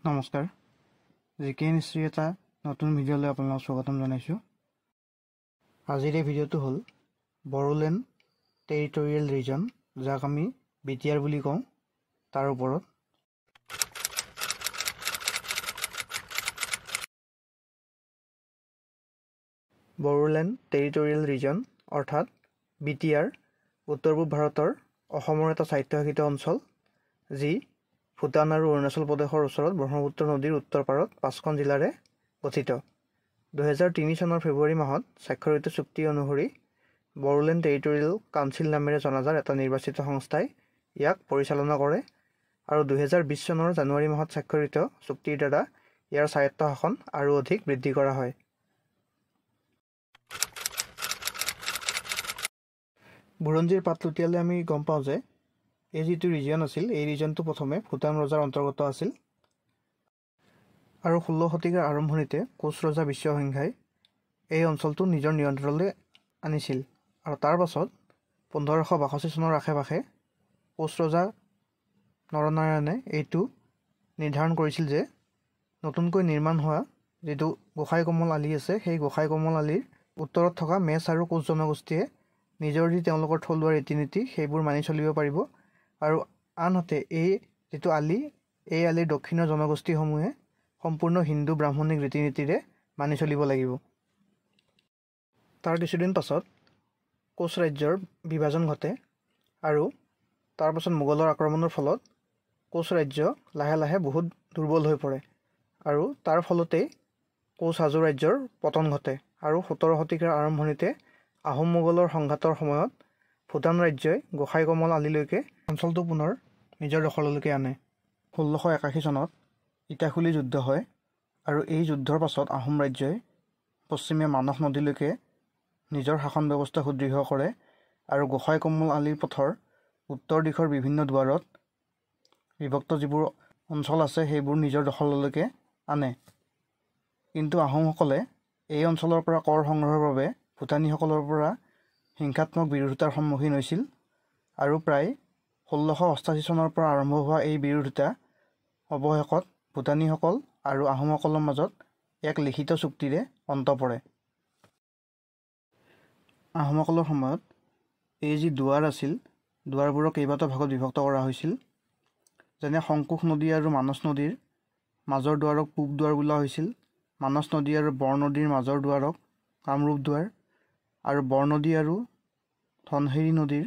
নমস্কাৰ জিকে নিশ্চয় এটা নতুন ভিডিঅ'লৈ আপোনালোকক স্বাগতম জনাইছোঁ। আজিৰ এই ভিডিঅ'টো হ'ল বড়োলেণ্ড টেৰিটৰিয়েল ৰিজন, যাক আমি বিটিআৰ বুলি কওঁ, তাৰ ওপৰত। বড়োলেণ্ড টেৰিটৰিয়েল ৰিজন অৰ্থাৎ বিটিআৰ উত্তৰ পূব ভাৰতৰ অসমৰ এটা স্বায়ত্তশাসিত অঞ্চল, যি ভূটান আৰু অৰুণাচল প্ৰদেশৰ ওচৰত ব্ৰহ্মপুত্ৰ নদীৰ উত্তৰ পাৰত 5খন জিলাৰে গঠিত। 2003 চনৰ ফেব্ৰুৱাৰী মাহত স্বাক্ষৰিত চুক্তি অনুসৰি বড়োলেণ্ড টেৰিটৰিয়েল কাউন্সিল নামেৰে জনাজাত এটা নিৰ্বাচিত সংস্থাই ইয়াক পৰিচালনা কৰে আৰু 2020 চনৰ জানুৱাৰী মাহত স্বাক্ষৰিত চুক্তিৰ দ্বাৰা ইয়াৰ স্বায়ত্তশাসন আৰু অধিক বৃদ্ধি কৰা হয়। বুৰঞ্জীৰ পাত লুটিয়ালে আমি গম পাওঁ যে এই যিটো ৰিজন আছিল, এই ৰিজনটো প্ৰথমে ভূটান ৰজাৰ অন্তৰ্গত আছিল আৰু 16 শতিকাৰ আৰম্ভণিতে কোচ ৰজা বিশ্বসংঘাই এই অঞ্চলটো নিজৰ নিয়ন্ত্ৰণলৈ আনিছিল আৰু তাৰ পাছত 1562 চনৰ আশে পাশে কোচ ৰজা নৰনাৰায়ণে এইটো নিৰ্ধাৰণ কৰিছিল যে নতুনকৈ নিৰ্মাণ হোৱা যিটো গোসাই কমল আলি আছে, সেই গোসাই কমল আলিৰ উত্তৰত থকা মেচ আৰু কোচ জনগোষ্ঠীয়ে নিজৰ যি তেওঁলোকৰ থলুৱা ৰীতি নীতি সেইবোৰ মানি চলিব পাৰিব আৰু আনহাতে এই যিটো আলি, এই আলিৰ দক্ষিণৰ জনগোষ্ঠীসমূহে সম্পূৰ্ণ হিন্দু ব্ৰাহ্মণিক ৰীতি নীতিৰে মানি চলিব লাগিব। তাৰ কিছুদিন পাছত কোচ ৰাজ্যৰ বিভাজন ঘটে আৰু তাৰ পাছত মোগলৰ আক্ৰমণৰ ফলত কোচ ৰাজ্য লাহে লাহে বহুত দুৰ্বল হৈ পৰে আৰু তাৰ ফলতেই কোচ হাজো ৰাজ্যৰ পতন ঘটে আৰু 17 শতিকাৰ আৰম্ভণিতে আহোম মোগলৰ সংঘাতৰ সময়ত ভূটান ৰাজ্যই গোসাই কমল আলিলৈকে অঞ্চলটো পুনৰ নিজৰ দখললৈকে আনে। 1681 চনত ইটাখুলি যুদ্ধ হয় আৰু এই যুদ্ধৰ পাছত আহোম ৰাজ্যই পশ্চিমে মানস নদীলৈকে নিজৰ শাসন ব্যৱস্থা সুদৃঢ় কৰে আৰু গোসাই কমল আলিৰ পথৰ উত্তৰ দিশৰ বিভিন্ন দুৱাৰত বিভক্ত যিবোৰ অঞ্চল আছে সেইবোৰ নিজৰ দখললৈকে আনে। কিন্তু আহোমসকলে এই অঞ্চলৰ পৰা কৰ সংগ্ৰহৰ বাবে ভূটানীসকলৰ পৰা হিংসাত্মক বিৰোধিতাৰ সন্মুখীন হৈছিল আৰু প্ৰায় 1688 চনৰ পৰা আৰম্ভ হোৱা এই বিৰোধিতা অৱশেষত ভূটানীসকল আৰু আহোমসকলৰ মাজত এক লিখিত চুক্তিৰে অন্ত পৰে। আহোমসকলৰ সময়ত এই যি দুৱাৰ আছিল, দুৱাৰবোৰক কেইবাটাও ভাগত বিভক্ত কৰা হৈছিল। যেনে শংকোষ নদী আৰু মানস নদীৰ মাজৰ দুৱাৰক পূব দুৱাৰ বোলা হৈছিল, মানস নদী আৰু বৰনদীৰ মাজৰ দুৱাৰক কামৰূপ দুৱাৰ আৰু বৰনদী আৰু ধনশিৰি নদীৰ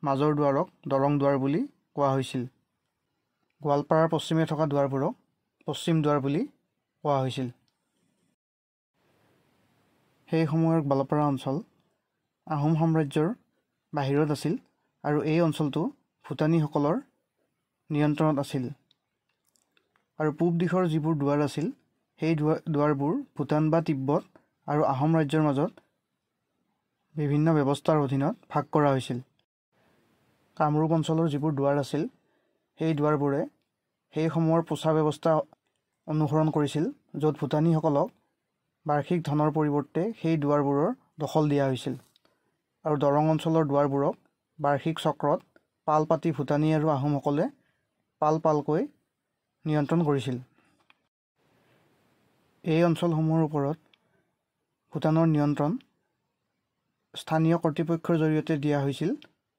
মাজৰ দুৱাৰক দৰং দুৱাৰ বুলি কোৱা হৈছিল। গোৱালপাৰাৰ পশ্চিমে থকা দুৱাৰবোৰক পশ্চিম দুৱাৰ বুলি কোৱা হৈছিল। সেই সময়ৰ গোৱালপাৰা অঞ্চল আহোম সাম্ৰাজ্যৰ বাহিৰত আছিল আৰু এই অঞ্চলটো ভূটানীসকলৰ নিয়ন্ত্ৰণত আছিল আৰু পূব দিশৰ যিবোৰ দুৱাৰ আছিল, সেই দুৱাৰবোৰ ভূটান বা তিব্বত আৰু আহোম ৰাজ্যৰ মাজত বিভিন্ন ব্যৱস্থাৰ অধীনত ভাগ কৰা হৈছিল। কামৰূপ অঞ্চলৰ যিবোৰ দুৱাৰ আছিল, সেই দুৱাৰবোৰে সেই সময়ৰ পোচা ব্যৱস্থা অনুসৰণ কৰিছিল, য'ত ভূটানীসকলক বাৰ্ষিক ধনৰ পৰিৱৰ্তে সেই দুৱাৰবোৰৰ দখল দিয়া হৈছিল আৰু দৰং অঞ্চলৰ দুৱাৰবোৰক বাৰ্ষিক চক্ৰত পাল পাতি ভূটানী আৰু আহোমসকলে পাল পালকৈ নিয়ন্ত্ৰণ কৰিছিল। এই অঞ্চলসমূহৰ ওপৰত ভূটানৰ নিয়ন্ত্ৰণ স্থানীয় কৰ্তৃপক্ষৰ জৰিয়তে দিয়া হৈছিল,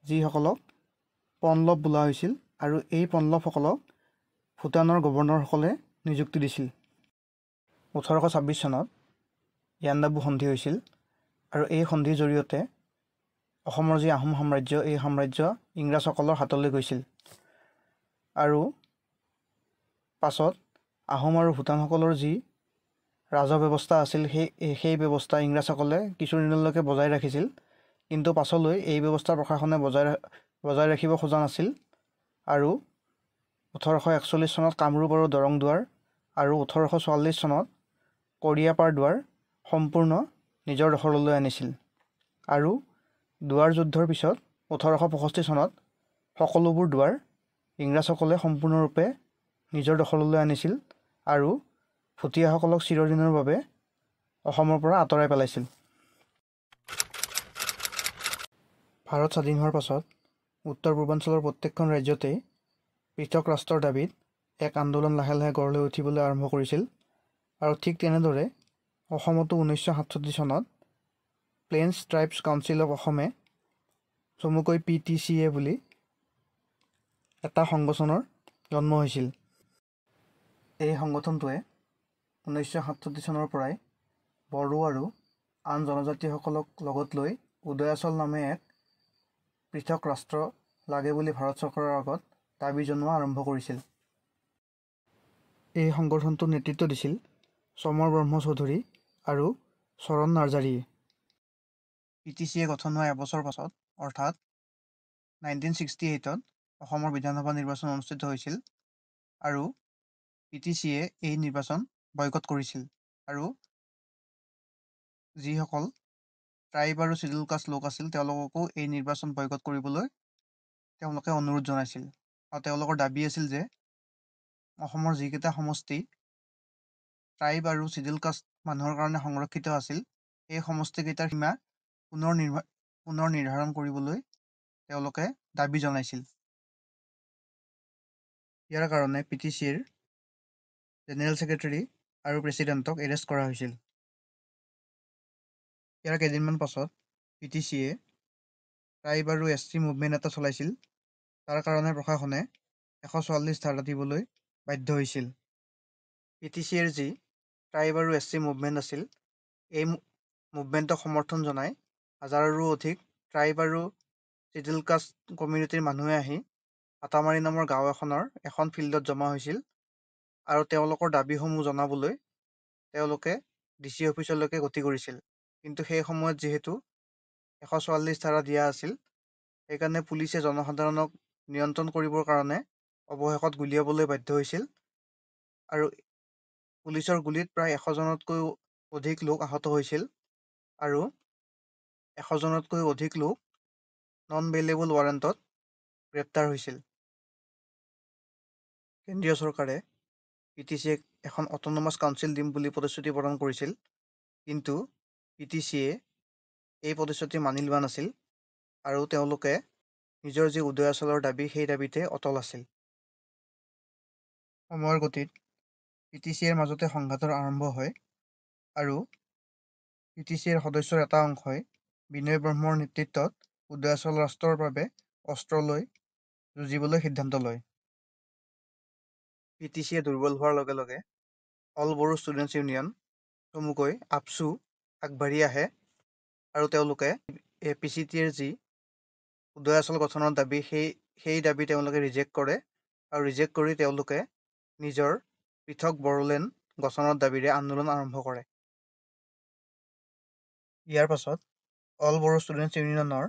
যিসকলক পনলব বোলা হৈছিল আৰু এই পনলবসকলক ভূটানৰ গভৰ্ণৰসকলে নিযুক্তি দিছিল। 1826 চনত ইয়াণ্ডাবু সন্ধি হৈছিল আৰু এই সন্ধিৰ জৰিয়তে অসমৰ যি আহোম সাম্ৰাজ্য, এই সাম্ৰাজ্য ইংৰাজসকলৰ হাতলৈ গৈছিল আৰু পাছত আহোম আৰু ভূটানসকলৰ যি ৰাজ ব্যৱস্থা আছিল, সেই ব্যৱস্থা ইংৰাজসকলে কিছুদিনলৈকে বজাই ৰাখিছিল, কিন্তু পাছলৈ এই ব্যৱস্থা প্ৰশাসনে বজাই ৰাখিব খোজা নাছিল আৰু 1841 চনত কামৰূপ আৰু দৰং দুৱাৰ আৰু 1844 চনত কৰিয়াপাৰ দুৱাৰ সম্পূৰ্ণ নিজৰ দখললৈ আনিছিল আৰু দুৱাৰ যুদ্ধৰ পিছত 1865 চনত সকলোবোৰ দুৱাৰ ইংৰাজসকলে সম্পূৰ্ণৰূপে নিজৰ দখললৈ আনিছিল আৰু ভুটীয়াসকলক চিৰদিনৰ বাবে অসমৰ পৰা আঁতৰাই পেলাইছিল। ভাৰত স্বাধীন হোৱাৰ পাছত উত্তৰ পূৰ্বাঞ্চলৰ প্ৰত্যেকখন ৰাজ্যতেই পৃথক ৰাষ্ট্ৰৰ দাবীত এক আন্দোলন লাহে লাহে গঢ় লৈ উঠিবলৈ আৰম্ভ কৰিছিল। আৰু ঠিক তেনেদৰে অসমতো 1967 চনত প্লেইনছ ট্ৰাইবছ কাউন্সিল অফ অসমে চমুকৈ PTCA বুলি এটা সংগঠনৰ জন্ম হৈছিল। এই সংগঠনটোৱে 1967 চনৰ পৰাই বড়ো আৰু আন জনজাতিসকলক লগত লৈ উদয়াচল নামে এক পৃথক ৰাষ্ট্ৰ লাগে বুলি ভাৰত চৰকাৰৰ আগত দাবী জনোৱা আৰম্ভ কৰিছিল। এই সংগঠনটোৰ নেতৃত্ব দিছিল চমৰ ব্ৰহ্ম চৌধুৰী আৰু চৰণ নাৰ্জাৰীয়ে। PTCA গঠন হোৱা এবছৰ পাছত অৰ্থাৎ 1968ত অসমৰ বিধানসভা নিৰ্বাচন অনুষ্ঠিত হৈছিল আৰু PTCA এই নিৰ্বাচন বয়কট কৰিছিল আৰু যিসকল ট্ৰাইব আৰু চিডিউল কাষ্ট লোক আছিল তেওঁলোককো এই নিৰ্বাচন বয়কট কৰিবলৈ তেওঁলোকে অনুৰোধ জনাইছিল। আৰু তেওঁলোকৰ দাবী আছিল যে অসমৰ যিকেইটা সমষ্টি ট্ৰাইব আৰু চিডিউল কাষ্ট মানুহৰ কাৰণে সংৰক্ষিত আছিল সেই সমষ্টিকেইটাৰ সীমা পুনৰ নিৰ্ধাৰণ কৰিবলৈ তেওঁলোকে দাবী জনাইছিল। ইয়াৰ কাৰণে PTCAৰ জেনেৰেল ছেক্ৰেটাৰী আৰু প্ৰেছিডেণ্টক এৰেষ্ট কৰা হৈছিল। ইয়াৰ কেইদিনমান পাছত PTCA ট্ৰাইব আৰু SC মুভমেণ্ট এটা চলাইছিল। তাৰ কাৰণে প্ৰশাসনে 144 ধাৰা দিবলৈ বাধ্য হৈছিল। PTCAৰ যি ট্ৰাইব আৰু SC মুভমেণ্ট আছিল এই মুভমেণ্টক সমৰ্থন জনাই হাজাৰৰো অধিক ট্ৰাইব আৰু চিডিউল কাষ্ট কমিউনিটিৰ মানুহে আহি আটামাৰী নামৰ গাঁও এখনৰ এখন ফিল্ডত জমা হৈছিল আৰু তেওঁলোকৰ দাবীসমূহ জনাবলৈ তেওঁলোকে DC অফিচলৈকে গতি কৰিছিল। কিন্তু সেই সময়ত যিহেতু 144 ধাৰা দিয়া আছিল সেইকাৰণে পুলিচে জনসাধাৰণক নিয়ন্ত্ৰণ কৰিবৰ কাৰণে অৱশেষত গুলীয়াবলৈ বাধ্য হৈছিল আৰু পুলিচৰ গুলীত প্ৰায় 100জনতকৈও অধিক লোক আহত হৈছিল আৰু 100জনতকৈ অধিক লোক নন বেইলেবল ৱাৰেণ্টত গ্ৰেপ্তাৰ হৈছিল। কেন্দ্ৰীয় চৰকাৰে PTCAক এখন অট'নমাছ কাউন্সিল দিম বুলি প্ৰতিশ্ৰুতি প্ৰদান কৰিছিল, কিন্তু PTCA এই প্ৰতিশ্ৰুতি মানি লোৱা নাছিল আৰু তেওঁলোকে নিজৰ যি উদয়াচলৰ দাবী সেই দাবীতে অটল আছিল। সময়ৰ গতিত PTCAৰ মাজতে সংঘাতৰ আৰম্ভ হয় আৰু PTCAৰ সদস্যৰ এটা অংশই বিনয় ব্ৰহ্মৰ নেতৃত্বত উদয়াচল ৰাষ্ট্ৰৰ বাবে অস্ত্ৰ লৈ যুঁজিবলৈ সিদ্ধান্ত লয়। PTCA দুৰ্বল হোৱাৰ লগে লগে অল বড়ো ষ্টুডেণ্টছ ইউনিয়ন চমুকৈ আপচু আগবাঢ়ি আহে আৰু তেওঁলোকে PCTৰ যি উদয়াচল গঠনৰ দাবী সেই দাবী তেওঁলোকে ৰিজেক্ট কৰে আৰু ৰিজেক্ট কৰি তেওঁলোকে নিজৰ পৃথক বড়োলেণ্ড গঠনৰ দাবীৰে আন্দোলন আৰম্ভ কৰে। ইয়াৰ পাছত অল বড়ো ষ্টুডেণ্টছ ইউনিয়নৰ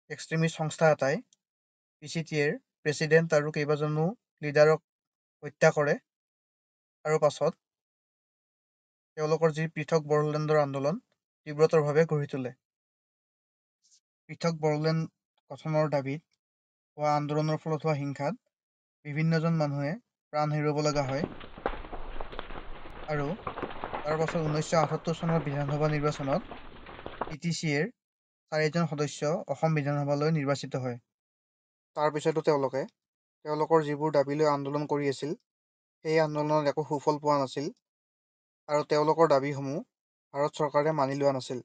এক্সট্ৰিমিষ্ট সংস্থা এটাই PCTৰ প্ৰেছিডেণ্ট আৰু কেইবাজনো লিডাৰক হত্যা কৰে আৰু পাছত তেওঁলোকৰ যি পৃথক বড়োলেণ্ডৰ আন্দোলন তীব্ৰতৰভাৱে গঢ়ি তোলে। পৃথক বড়োলেণ্ড গঠনৰ দাবীত হোৱা আন্দোলনৰ ফলত হোৱা হিংসাত বিভিন্নজন মানুহে প্ৰাণ হেৰুৱাব লগা হয় আৰু তাৰ পাছত 1978 চনৰ বিধানসভা নিৰ্বাচনত PTCAৰ 4জন সদস্য অসম বিধানসভালৈ নিৰ্বাচিত হয়। তাৰ পিছতো তেওঁলোকে তেওঁলোকৰ যিবোৰ দাবী লৈ আন্দোলন কৰি আছিল সেই আন্দোলনত একো সুফল পোৱা নাছিল আৰু তেওঁলোকৰ দাবীসমূহ ভাৰত চৰকাৰে মানি লোৱা নাছিল।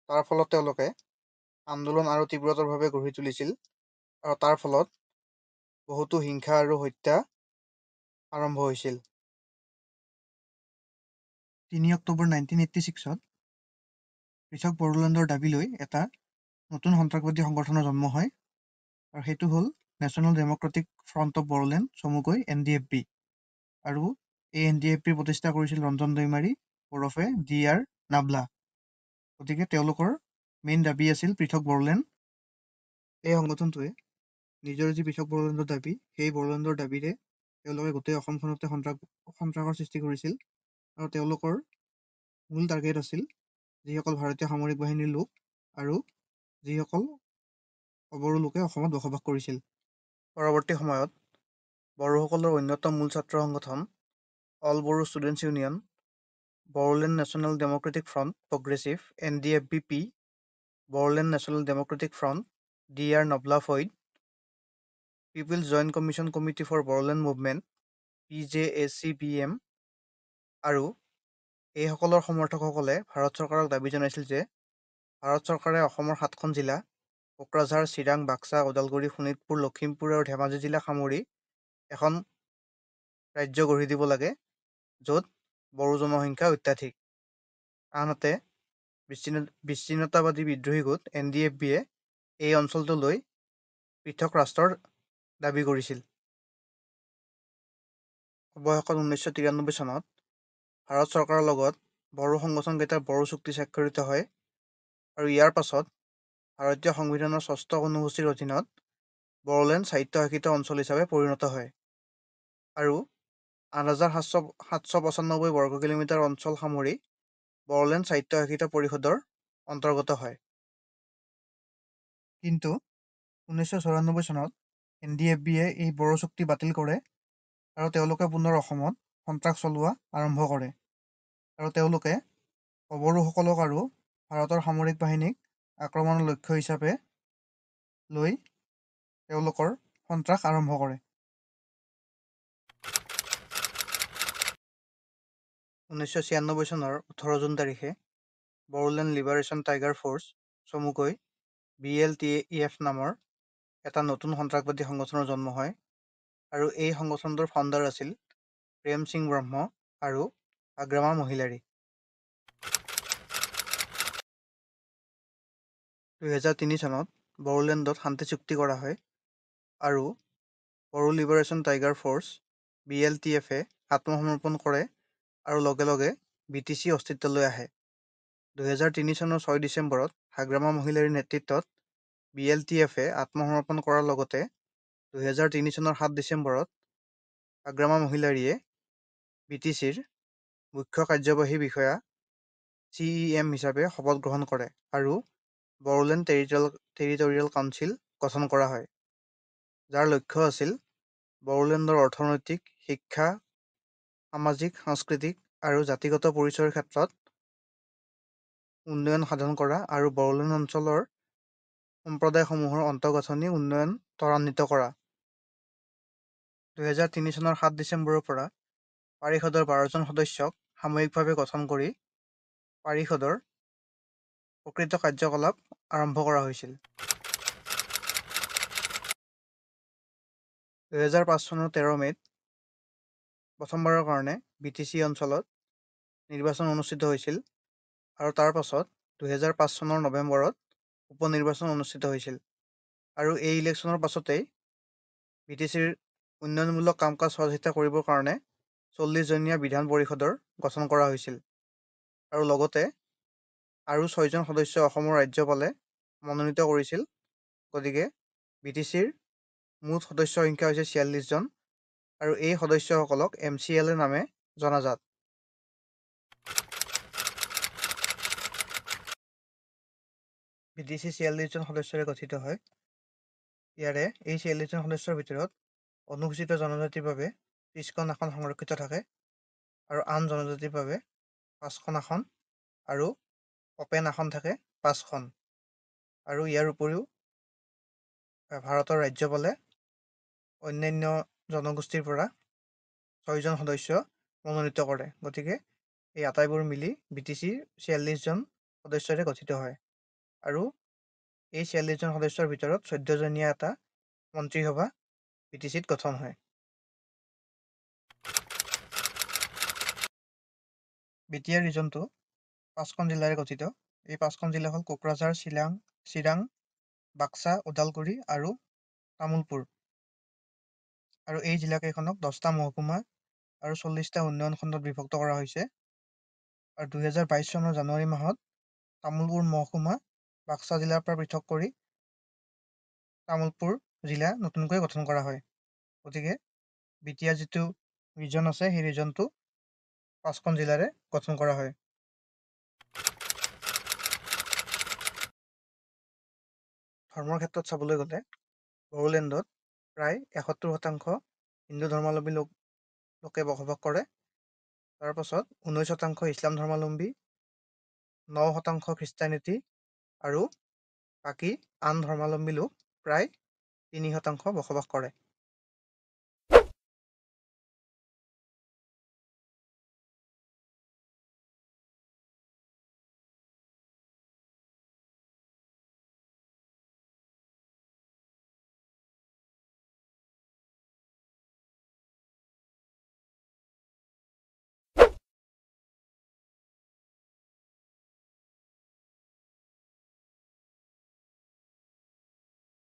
তাৰ ফলত তেওঁলোকে আন্দোলন আৰু তীব্ৰতৰভাৱে গঢ়ি তুলিছিল আৰু তাৰ ফলত বহুতো হিংসা আৰু হত্যা আৰম্ভ হৈছিল। 3 অক্টোবৰ 1986ত পৃথক বড়োলেণ্ডৰ দাবী লৈ এটা নতুন সন্ত্ৰাসবাদী সংগঠনৰ জন্ম হয় আৰু সেইটো হ'ল national democratic front of Bodoland চমুকৈ NDFB আৰু এই NDFB প্ৰতিষ্ঠা কৰিছিল ৰঞ্জন দৈমাৰী ওৰফে DR নাবলা। গতিকে তেওঁলোকৰ মেইন দাবী আছিল পৃথক বড়োলেণ্ড। এই সংগঠনটোৱে নিজৰ যি পৃথক বড়োলেণ্ডৰ দাবী সেই বড়োলেণ্ডৰ দাবীৰে তেওঁলোকে গোটেই অসমখনতে সন্ত্ৰাসৰ সৃষ্টি কৰিছিল আৰু তেওঁলোকৰ মূল টাৰ্গেট আছিল যিসকল ভাৰতীয় সামৰিক বাহিনীৰ লোক আৰু যিসকল অবড়ো লোকে অসমত বসবাস কৰিছিল। পৰৱৰ্তী সময়ত বড়োসকলৰ অন্যতম মূল ছাত্ৰ সংগঠন all Bodo students union, Bodoland national democratic front progressive NDFB-P, Bodoland national democratic front DR নবলা ফৈদ, people's joint commission committee for Bodoland movement PJACPM আৰু এইসকলৰ সমৰ্থকসকলে ভাৰত চৰকাৰক দাবী জনাইছিল যে ভাৰত চৰকাৰে অসমৰ 7খন জিলা কোকৰাঝাৰ, চিৰাং, বাক্সা, ওদালগুৰি, শোণিতপুৰ, লখিমপুৰ আৰু ধেমাজি জিলা সামৰি এখন ৰাজ্য গঢ়ি দিব লাগে য'ত বড়ো জনসংখ্যা অত্যাধিক। আনহাতে বিচ্ছিন্নতাবাদী বিদ্ৰোহী গোট NDFB-য়ে এই অঞ্চলটোলৈ পৃথক ৰাষ্ট্ৰৰ দাবী কৰিছিল। অৱশেষত 1993 চনত ভাৰত চৰকাৰৰ লগত বড়ো সংগঠনকেইটাৰ বড়ো চুক্তি স্বাক্ষৰিত হয় আৰু ইয়াৰ পাছত ভাৰতীয় সংবিধানৰ 6ষ্ঠ অনুসূচীৰ অধীনত বড়োলেণ্ড স্বায়ত্তশাসিত অঞ্চল হিচাপে পৰিণত হয় আৰু 8,795 বৰ্গ কিলোমিটাৰ অঞ্চল সামৰি বড়োলেণ্ড স্বায়ত্তশাসিত পৰিষদৰ অন্তৰ্গত হয়। কিন্তু 1994 চনত NDFB-য়ে এই বড়ো চুক্তি বাতিল কৰে আৰু তেওঁলোকে পুনৰ অসমত সন্ত্ৰাস চলোৱা আৰম্ভ কৰে আৰু তেওঁলোকে অবড়োসকলক আৰু ভাৰতৰ সামৰিক বাহিনীক আক্ৰমণৰ লক্ষ্য হিচাপে লৈ তেওঁলোকৰ সন্ত্ৰাস আৰম্ভ কৰে। 1996 চনৰ 18 জুন তাৰিখে বড়োলেণ্ড লিবাৰেশ্যন টাইগাৰ ফ'ৰ্চ চমুকৈ BLTAF নামৰ এটা নতুন সন্ত্ৰাসবাদী সংগঠনৰ জন্ম হয় আৰু এই সংগঠনটোৰ ফাউণ্ডাৰ আছিল প্ৰেম সিং ব্ৰহ্ম আৰু আগ্ৰামা মহিলাৰী। 2003 চনত বড়োলেণ্ডত শান্তি চুক্তি কৰা হয় আৰু বড়ো লিবাৰেশ্যন টাইগাৰ ফ'ৰ্চ BLTF-এ আত্মসমৰ্পণ কৰে আৰু লগে লগে BTC অস্তিত্বলৈ আহে। 2003 চনৰ 6 ডিচেম্বৰত আগ্ৰামা মহিলাৰীৰ নেতৃত্বত BLTF-এ আত্মসমৰ্পণ কৰাৰ লগতে 2003 চনৰ 7 ডিচেম্বৰত আগ্ৰামা মহিলাৰীয়ে BTC-ৰ মুখ্য কাৰ্যবাহী বিষয়া CEM হিচাপে শপত গ্ৰহণ কৰে আৰু বড়োলেণ্ড টেৰিটৰিয়েল কাউন্সিল গঠন কৰা হয়, যাৰ লক্ষ্য আছিল বড়োলেণ্ডৰ অৰ্থনৈতিক, শিক্ষা, সামাজিক, সাংস্কৃতিক আৰু জাতিগত পৰিচয়ৰ ক্ষেত্ৰত উন্নয়ন সাধন কৰা আৰু বড়োলেণ্ড অঞ্চলৰ সম্প্ৰদায়সমূহৰ অন্তঃগাঁথনি উন্নয়ন ত্বৰান্বিত কৰা। 2003 চনৰ 7 ডিচেম্বৰৰ পৰা পাৰিষদৰ 12জন সদস্যক সাময়িকভাৱে গঠন কৰি পাৰিষদৰ প্ৰকৃত কাৰ্যকলাপ আৰম্ভ কৰা হৈছিল। 2005 চনৰ 13 মে'ত প্ৰথমবাৰৰ কাৰণে BTC অঞ্চলত নিৰ্বাচন অনুষ্ঠিত হৈছিল আৰু তাৰ পাছত 2005 চনৰ নৱেম্বৰত উপনিৰ্বাচন অনুষ্ঠিত হৈছিল আৰু এই ইলেকশ্যনৰ পাছতেই BTC-ৰ উন্নয়নমূলক কাম-কাজ সহযোগিতা কৰিবৰ কাৰণে 40 জনীয়া বিধান পৰিষদৰ গঠন কৰা হৈছিল আৰু লগতে আৰু 6জন সদস্য অসমৰ ৰাজ্যপালে মনোনীত কৰিছিল। গতিকে BTC-ৰ মুঠ সদস্য সংখ্যা হৈছে 46 জন আৰু এই সদস্যসকলক MCLA নামে জনাজাত। BTC 46 জন সদস্যৰে গঠিত হয়। ইয়াৰে এই 46 জন সদস্যৰ ভিতৰত অনুসূচিত জনজাতিৰ বাবে 30খন আসন সংৰক্ষিত থাকে আৰু আন জনজাতিৰ বাবে 5খন আসন আৰু অপেন আসন থাকে 5খন আৰু ইয়াৰ উপৰিও ভাৰতৰ ৰাজ্যপালে অন্যান্য জনগোষ্ঠীৰ পৰা 6জন সদস্য মনোনীত কৰে। গতিকে এই আটাইবোৰ মিলি BTC 46 জন সদস্যৰে গঠিত হয় আৰু এই 46 জন সদস্যৰ ভিতৰত 14 জনীয়া এটা মন্ত্ৰীসভা BTC-ত গঠন হয়। BTR ৰিজনটো 5খন জিলাৰে গঠিত। এই 5খন জিলা হ'ল কোকৰাঝাৰ, চিৰাং, বাক্সা, ওদালগুৰি আৰু তামুলপুৰ আৰু এই জিলাকেইখনক 10টা মহকুমা আৰু 40টা উন্নয়ন খণ্ডত বিভক্ত কৰা হৈছে আৰু 2022 চনৰ জানুৱাৰী মাহত তামুলপুৰ মহকুমা বাক্সা জিলাৰ পৰা পৃথক কৰি তামুলপুৰ জিলা নতুনকৈ গঠন কৰা হয়। গতিকে BTR যিটো ৰিজন আছে সেই ৰিজনটো 5খন জিলাৰে গঠন কৰা হয়। ধৰ্মৰ ক্ষেত্ৰত চাবলৈ গ'লে বড়োলেণ্ডত প্ৰায় 71% হিন্দু ধৰ্মাৱলম্বী লোকে বসবাস কৰে। তাৰ পাছত 19% ইছলাম ধৰ্মাৱলম্বী, 9% খ্ৰীষ্টানিটি আৰু বাকী আন ধৰ্মাৱলম্বী লোক প্ৰায় 3% বসবাস কৰে।